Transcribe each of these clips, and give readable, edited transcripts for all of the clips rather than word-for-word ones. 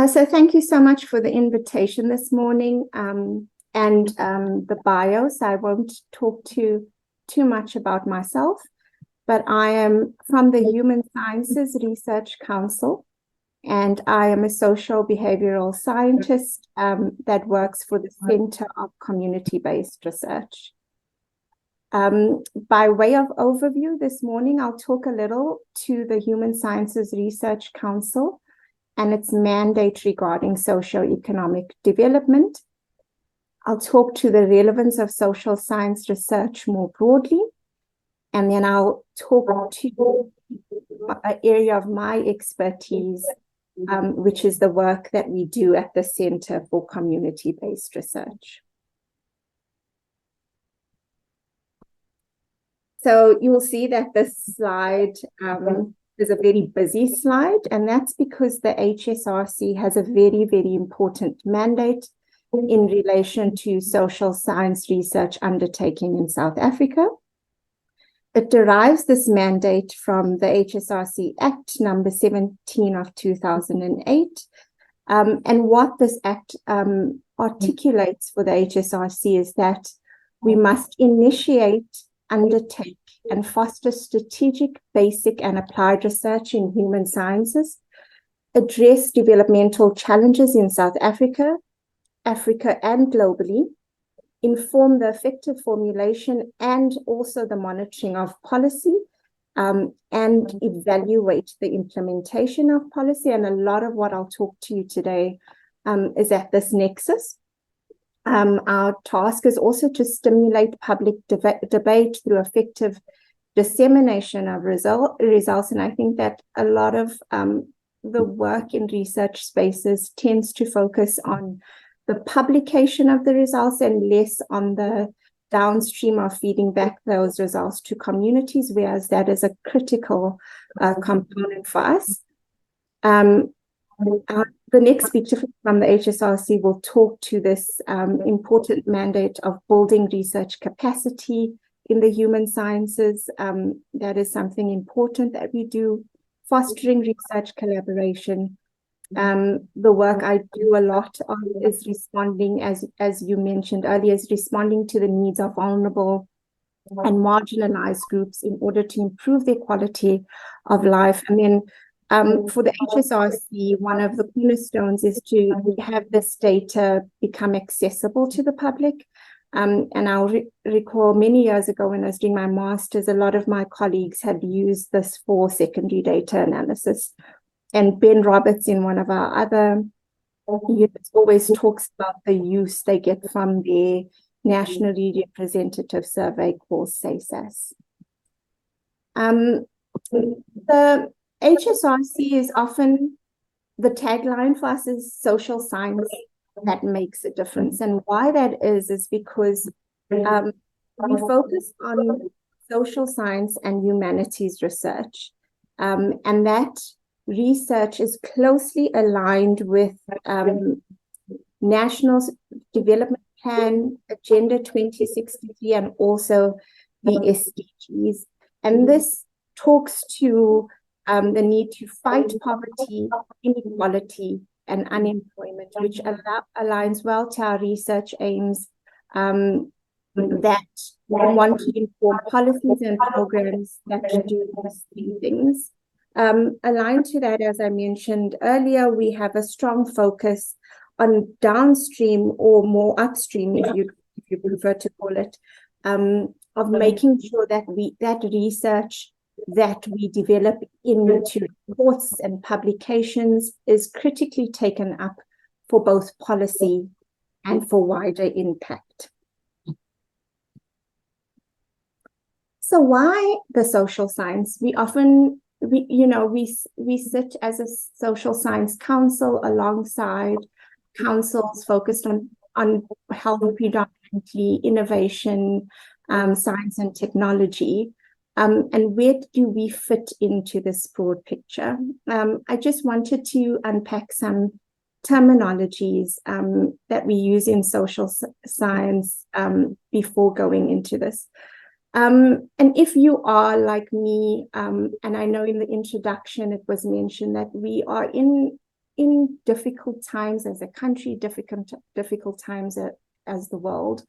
So thank you so much for the invitation this morning and the bios. I won't talk too much about myself, but I am from the Human Sciences Research Council, and I am a social behavioral scientist that works for the Center of Community-Based Research. By way of overview this morning, I'll talk a little to the Human Sciences Research Council and its mandate regarding socio-economic development. I'll talk to the relevance of social science research more broadly, and then I'll talk to an area of my expertise, which is the work that we do at the Center for Community-Based Research. So you'll see that this slide is a very busy slide, and that's because the HSRC has a very, very important mandate in relation to social science research undertaking in South Africa. It derives this mandate from the HSRC Act number 17 of 2008. And what this Act articulates for the HSRC is that we must initiate, undertake, and foster strategic, basic, and applied research in human sciences, address developmental challenges in South Africa, Africa, and globally, inform the effective formulation and also the monitoring of policy, and evaluate the implementation of policy. And a lot of what I'll talk to you today is at this nexus. Our task is also to stimulate public debate through effective dissemination of results. And I think that a lot of the work in research spaces tends to focus on the publication of the results and less on the downstream of feeding back those results to communities, whereas that is a critical component for us. The next speaker from the HSRC will talk to this important mandate of building research capacity in the human sciences. That is something important that we do, fostering research collaboration. The work I do a lot on is responding, as you mentioned earlier, is responding to the needs of vulnerable and marginalized groups in order to improve their quality of life. And then for the HSRC, one of the cornerstones is to have this data become accessible to the public. And I'll recall many years ago when I was doing my master's, a lot of my colleagues had used this for secondary data analysis. And Ben Roberts, in one of our other units, always talks about the use they get from their nationally representative survey called SASAS. The HSRC is often, the tagline for us is social science that makes a difference. And why that is because we focus on social science and humanities research. And that research is closely aligned with National Development Plan, Agenda 2063, and also the SDGs. And this talks to the need to fight poverty, inequality, and unemployment, which aligns well to our research aims that want to inform policies and programs that do these three things. Aligned to that, as I mentioned earlier, we have a strong focus on downstream or more upstream, if you prefer to call it, of making sure that that research that we develop into reports and publications is critically taken up for both policy and for wider impact. So why the social science? We often, we sit as a social science council alongside councils focused on health predominantly, innovation, science and technology. And where do we fit into this broad picture? I just wanted to unpack some terminologies that we use in social science before going into this. And if you are like me, and I know in the introduction it was mentioned that we are in in difficult times as a country, difficult times as the world,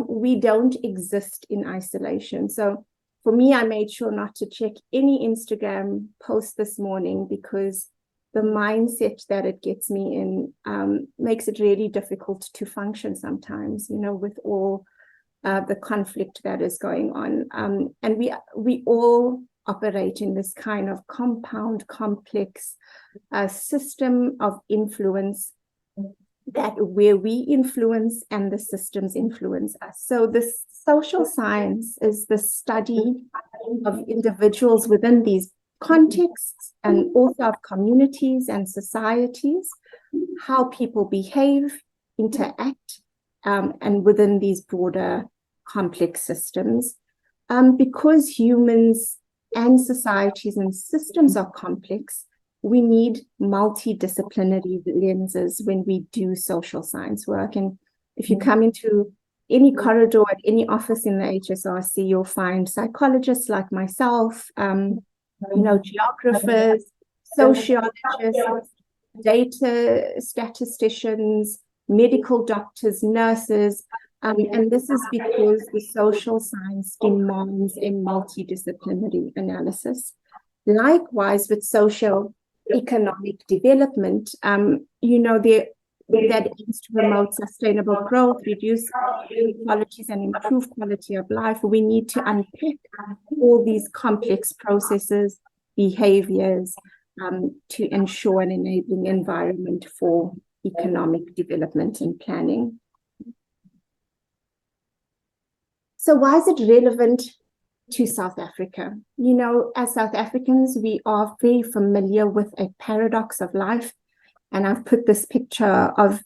we don't exist in isolation. So for me, I made sure not to check any Instagram post this morning because the mindset that it gets me in makes it really difficult to function sometimes, with all the conflict that is going on. And we all operate in this kind of compound, complex system of influence where we influence and the systems influence us. So the social science is the study of individuals within these contexts and also of communities and societies, how people behave, interact, and within these broader complex systems. Because humans and societies and systems are complex, we need multidisciplinary lenses when we do social science work. And if you come into any corridor at any office in the HSRC, you'll find psychologists like myself, geographers, sociologists, data statisticians, medical doctors, nurses, and this is because the social science demands a multidisciplinary analysis. Likewise, with social economic development, that aims to promote sustainable growth, reduce inequalities, and improve quality of life. We need to unpack all these complex processes, behaviors, to ensure an enabling environment for economic development and planning. So why is it relevant to South Africa? As South Africans, we are very familiar with a paradox of life. And I've put this picture of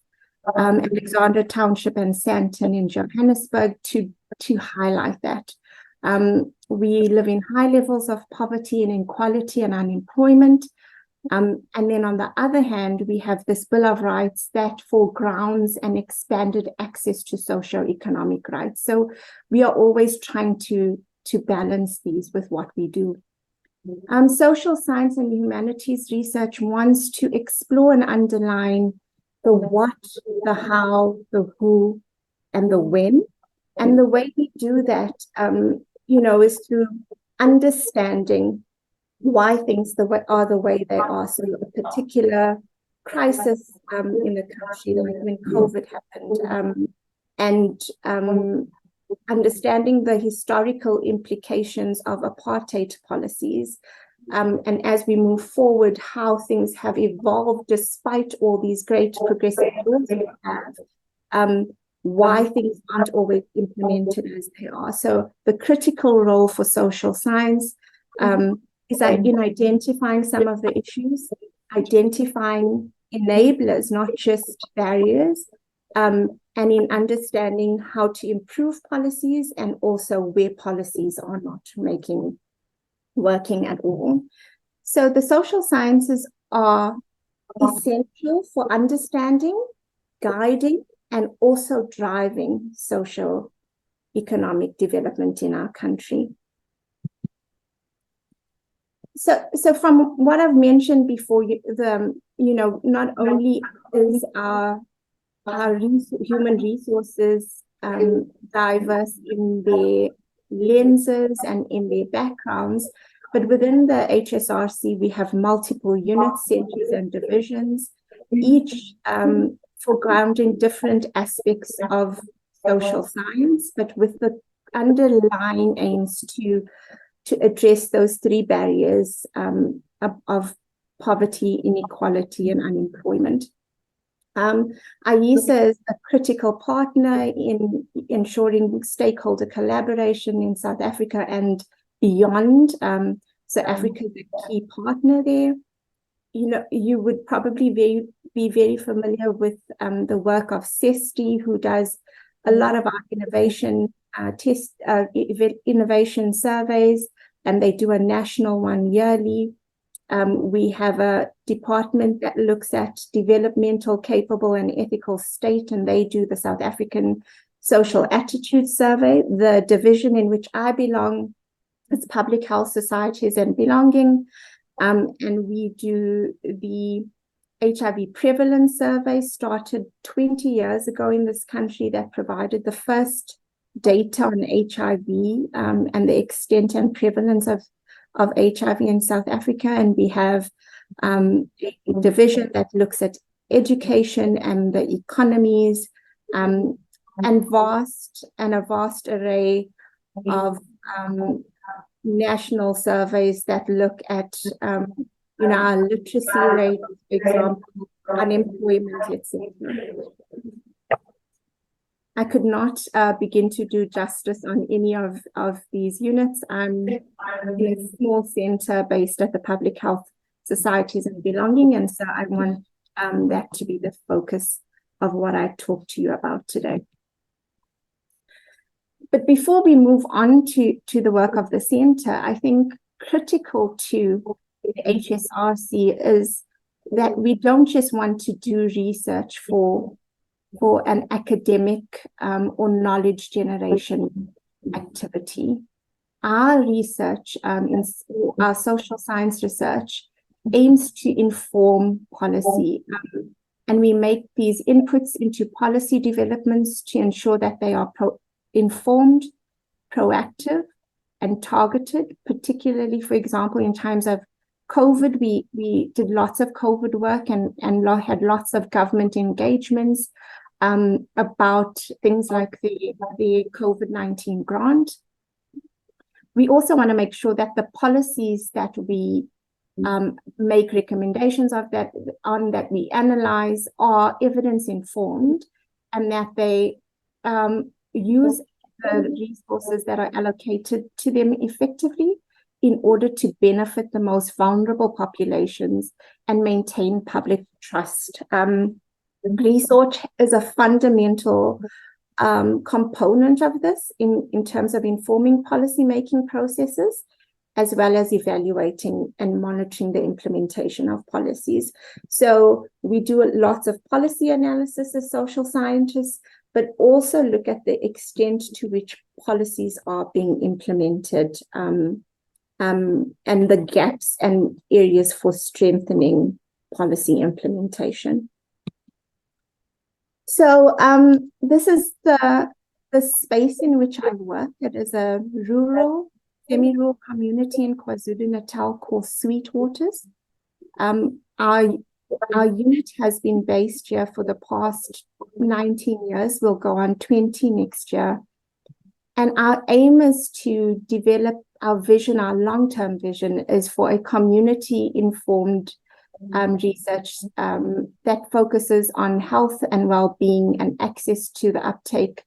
Alexandra Township and Sandton in Johannesburg to highlight that. We live in high levels of poverty and inequality and unemployment. And then on the other hand, we have this Bill of Rights that foregrounds an expanded access to socio-economic rights. So we are always trying to balance these with what we do. Social science and humanities research wants to explore and underline the what, the how, the who, and the when. And the way we do that, is through understanding why things are the way they are. So a particular crisis in the country, like when COVID happened, and understanding the historical implications of apartheid policies, and as we move forward, how things have evolved despite all these great progressive laws we have, why things aren't always implemented as they are. So the critical role for social science is in identifying some of the issues, identifying enablers, not just barriers, and in understanding how to improve policies and also where policies are not working at all. So the social sciences are essential for understanding, guiding, and also driving social economic development in our country. So from what I've mentioned before, not only is our human resources diverse in their lenses and in their backgrounds, but within the HSRC, we have multiple units, centers, and divisions, each foregrounding different aspects of social science, but with the underlying aims to address those three barriers of poverty, inequality, and unemployment. IESA is a critical partner in ensuring stakeholder collaboration in South Africa and beyond. So Africa is a key partner there. You would probably be very familiar with the work of CESTI, who does a lot of our innovation innovation surveys, and they do a national one yearly. We have a department that looks at developmental, capable, and ethical state, and they do the South African Social Attitude Survey. The division in which I belong is Public Health Societies and Belonging, and we do the HIV prevalence survey started 20 years ago in this country that provided the first data on HIV and the extent and prevalence of HIV in South Africa. And we have a division that looks at education and the economies, and a vast array of national surveys that look at our literacy rate, for example, unemployment, etc. I could not begin to do justice on any of these units. I'm in a small center based at the Public Health Societies and Belonging, and so I want that to be the focus of what I talk to you about today. But before we move on to the work of the center, I think critical to the HSRC is that we don't just want to do research for an academic or knowledge generation activity. Our research, our social science research, aims to inform policy, and we make these inputs into policy developments to ensure that they are informed, proactive, and targeted, particularly, for example, in times of COVID. We did lots of COVID work and had lots of government engagements about things like the COVID-19 grant. We also want to make sure that the policies that we make recommendations that we analyze are evidence informed, and that they use the resources that are allocated to them effectively in order to benefit the most vulnerable populations and maintain public trust. Research is a fundamental component of this in terms of informing policy-making processes, as well as evaluating and monitoring the implementation of policies. So we do lots of policy analysis as social scientists, but also look at the extent to which policies are being implemented, and the gaps and areas for strengthening policy implementation. So this is the space in which I work. It is a rural, semi-rural community in KwaZulu-Natal called Sweetwaters. Our unit has been based here for the past 19 years. We'll go on 20 next year. And our aim is to develop our vision. Our long-term vision is for a community-informed research that focuses on health and well-being and access to the uptake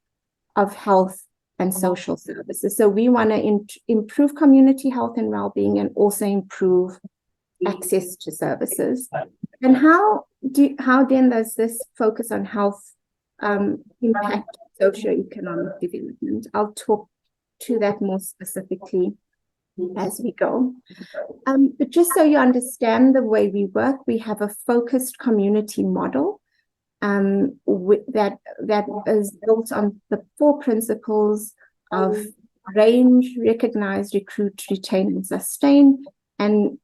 of health and social services. So we want to improve community health and well-being, and also improve access to services. And how then does this focus on health impact socioeconomic development? I'll talk to that more specifically as we go. But just so you understand the way we work, we have a focused community model that is built on the 4 principles of range, recognize, recruit, retain, and sustain. And,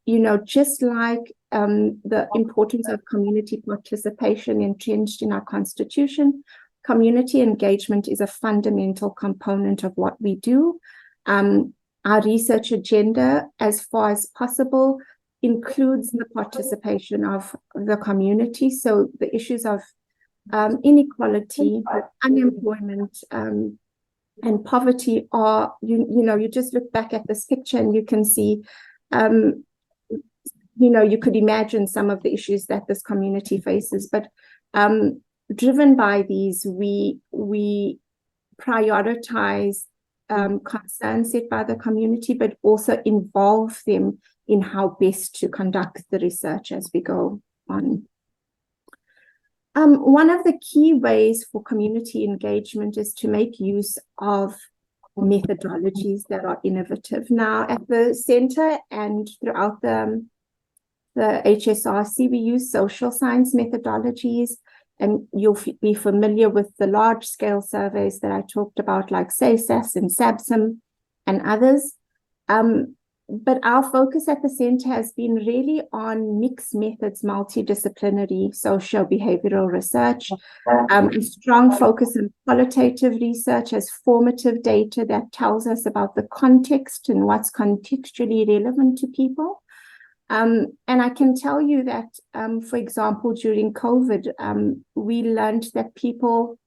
just like the importance of community participation entrenched in our constitution, community engagement is a fundamental component of what we do. Our research agenda, as far as possible, includes the participation of the community. So the issues of inequality, unemployment, and poverty are, you just look back at this picture and you can see, you could imagine some of the issues that this community faces. But driven by these, we prioritize concerns set by the community, but also involve them in how best to conduct the research as we go on. One of the key ways for community engagement is to make use of methodologies that are innovative. Now, at the center and throughout the HSRC, we use social science methodologies, and you'll be familiar with the large-scale surveys that I talked about, like SASAS and SABSM and others. But our focus at the center has been really on mixed methods, multidisciplinary socio-behavioral research, a strong focus on qualitative research as formative data that tells us about the context and what's contextually relevant to people. And I can tell you that, for example, during COVID, we learned that people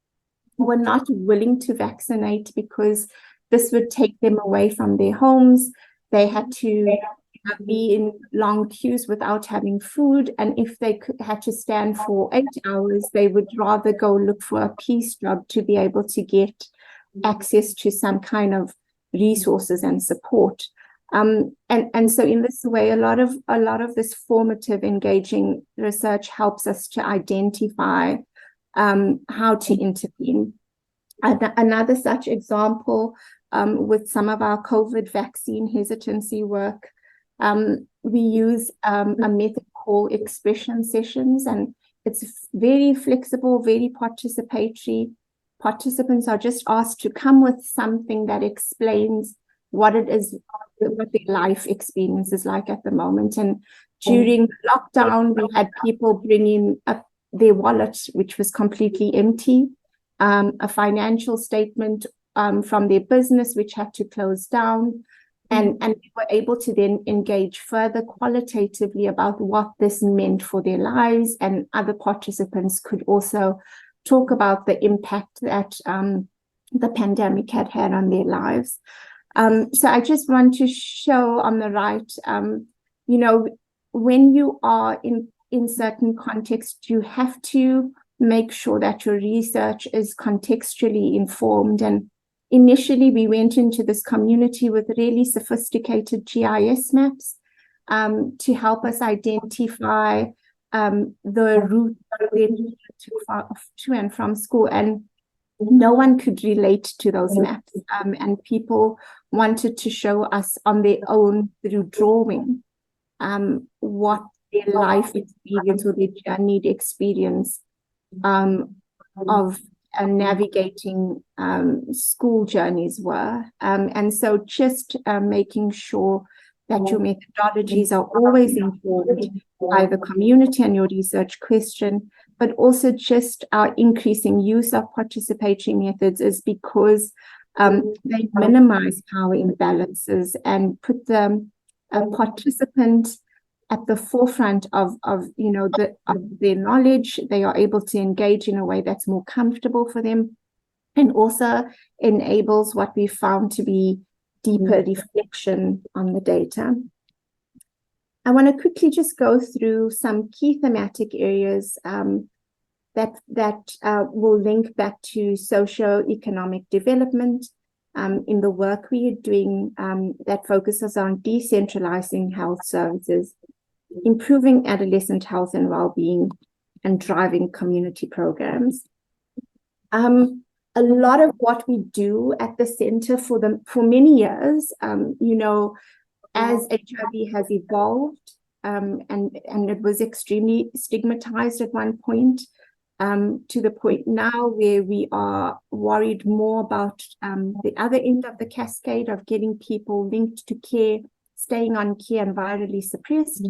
were not willing to vaccinate because this would take them away from their homes. They had to be in long queues without having food. And if they had to stand for 8 hours, they would rather go look for a piece job to be able to get access to some kind of resources and support. And so in this way, a lot of this formative, engaging research helps us to identify how to intervene. Another such example, with some of our COVID vaccine hesitancy work, we use a method called expression sessions, and it's very flexible, very participatory. Participants are just asked to come with something that explains what it is, what their life experience is like at the moment. And during lockdown, we had people bringing up their wallet, which was completely empty, a financial statement from their business, which had to close down. And we were able to then engage further qualitatively about what this meant for their lives. And other participants could also talk about the impact that the pandemic had had on their lives. So I just want to show on the right, when you are in certain contexts, you have to make sure that your research is contextually informed. And initially, we went into this community with really sophisticated GIS maps to help us identify the route to and from school. And no one could relate to those maps. And people wanted to show us on their own through drawing what their life experience or their journeyed experience of navigating school journeys were. And so just making sure that your methodologies are always informed by the community and your research question, but also just our increasing use of participatory methods is because they minimize power imbalances and put the participant at the forefront of their knowledge. They are able to engage in a way that's more comfortable for them, and also enables what we found to be deeper reflection on the data. I want to quickly just go through some key thematic areas that will link back to socio-economic development in the work we are doing that focuses on decentralizing health services, improving adolescent health and well-being, and driving community programs. A lot of what we do at the center for many years, as HIV has evolved, and it was extremely stigmatized at one point, to the point now where we are worried more about the other end of the cascade of getting people linked to care, staying on care, and virally suppressed.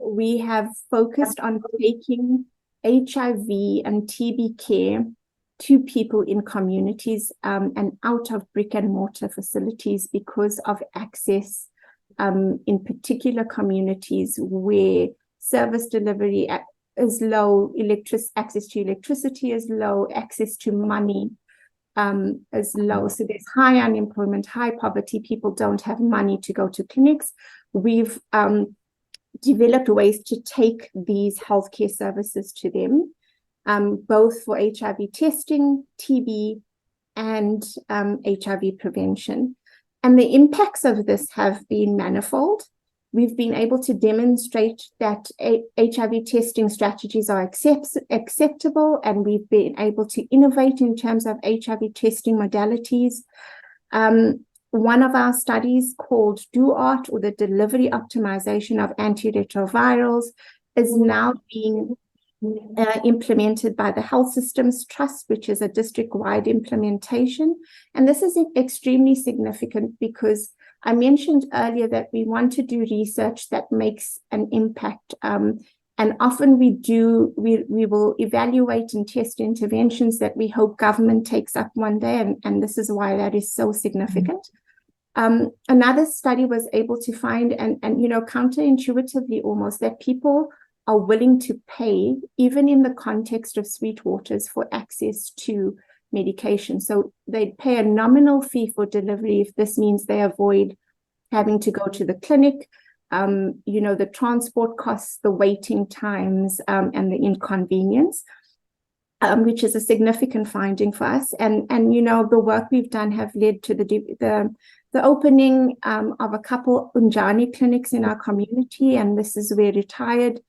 We have focused on taking HIV and TB care to people in communities and out of brick and mortar facilities because of access in particular communities where service delivery is low, access to electricity is low, access to money is low. So there's high unemployment, high poverty. People don't have money to go to clinics. We've developed ways to take these healthcare services to them, both for HIV testing, TB, and HIV prevention. And the impacts of this have been manifold. We've been able to demonstrate that HIV testing strategies are acceptable, and we've been able to innovate in terms of HIV testing modalities. One of our studies called DOART, or the Delivery Optimization of Antiretrovirals, is now being implemented by the Health Systems Trust, which is a district-wide implementation. And this is extremely significant because I mentioned earlier that we want to do research that makes an impact. And often we will evaluate and test interventions that we hope government takes up one day. And this is why that is so significant. Another study was able to find, and counterintuitively almost, that people are willing to pay, even in the context of Sweetwaters, for access to medication. So they'd pay a nominal fee for delivery if this means they avoid having to go to the clinic, the transport costs, the waiting times, and the inconvenience, which is a significant finding for us. And the work we've done have led to the opening of a couple Unjani clinics in our community, and this is where retired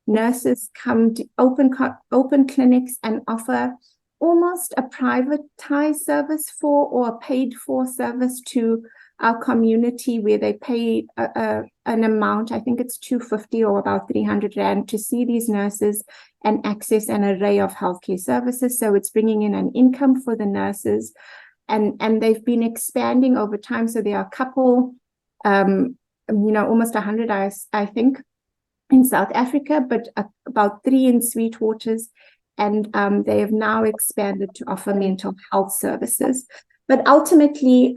nurses come to open clinics and offer almost a privatized service for, or a paid for service to our community, where they pay an amount, I think it's 250 or about 300 Rand, to see these nurses and access an array of healthcare services. So it's bringing in an income for the nurses, and they've been expanding over time. So there are a couple, almost 100, I think, in South Africa, but about 3 in Sweetwaters, and they have now expanded to offer mental health services. But ultimately,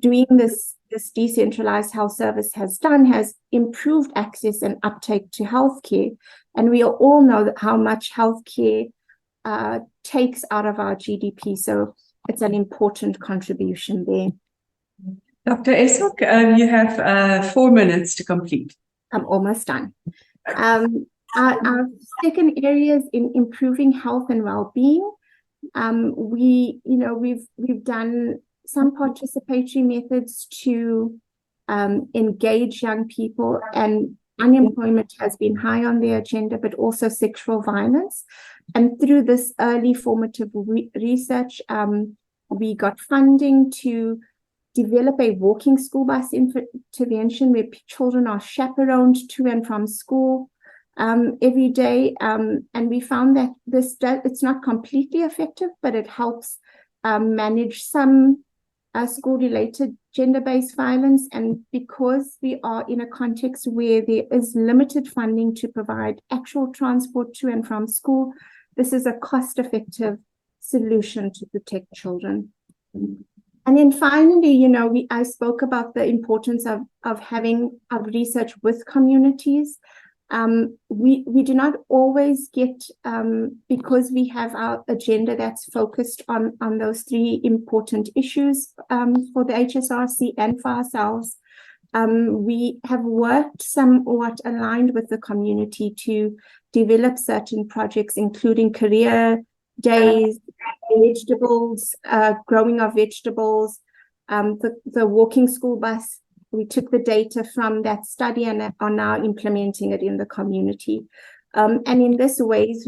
doing this decentralized health service has done has improved access and uptake to healthcare, and we all know how much healthcare takes out of our GDP. So it's an important contribution there. Dr. Essack, you have 4 minutes to complete. I'm almost done. Our second area is in improving health and well-being. We've done some participatory methods to engage young people, and unemployment has been high on their agenda, but also sexual violence. And through this early formative research, we got funding to develop a walking school bus intervention where children are chaperoned to and from school every day, and we found that it's not completely effective, but it helps manage some school-related gender-based violence. And because we are in a context where there is limited funding to provide actual transport to and from school, this is a cost-effective solution to protect children. And then finally, I spoke about the importance of having research with communities. We do not always get, because we have our agenda that's focused on those 3 important issues for the HSRC and for ourselves. We have worked somewhat aligned with the community to develop certain projects, including career days, vegetables, growing of vegetables, the walking school bus. We took the data from that study and are now implementing it in the community. And in this ways,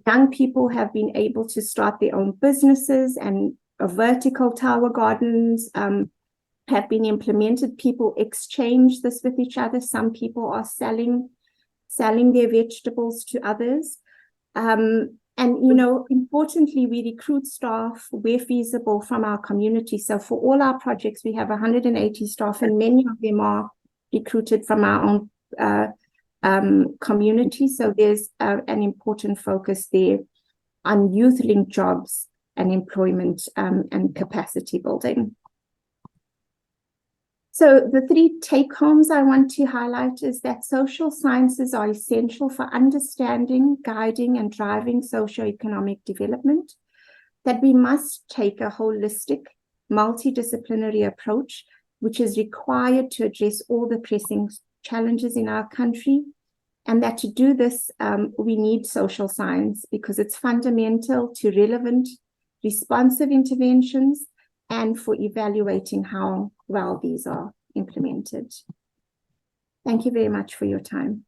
young people have been able to start their own businesses, and vertical tower gardens have been implemented. People exchange this with each other. Some people are selling their vegetables to others. And, importantly, we recruit staff where feasible from our community. So for all our projects, we have 180 staff, and many of them are recruited from our own community. So there's an important focus there on youth-linked jobs and employment and capacity building. So the 3 take-homes I want to highlight is that social sciences are essential for understanding, guiding, and driving socioeconomic development, that we must take a holistic, multidisciplinary approach, which is required to address all the pressing challenges in our country, and that to do this, we need social science because it's fundamental to relevant, responsive interventions and for evaluating how well these are implemented. Thank you very much for your time.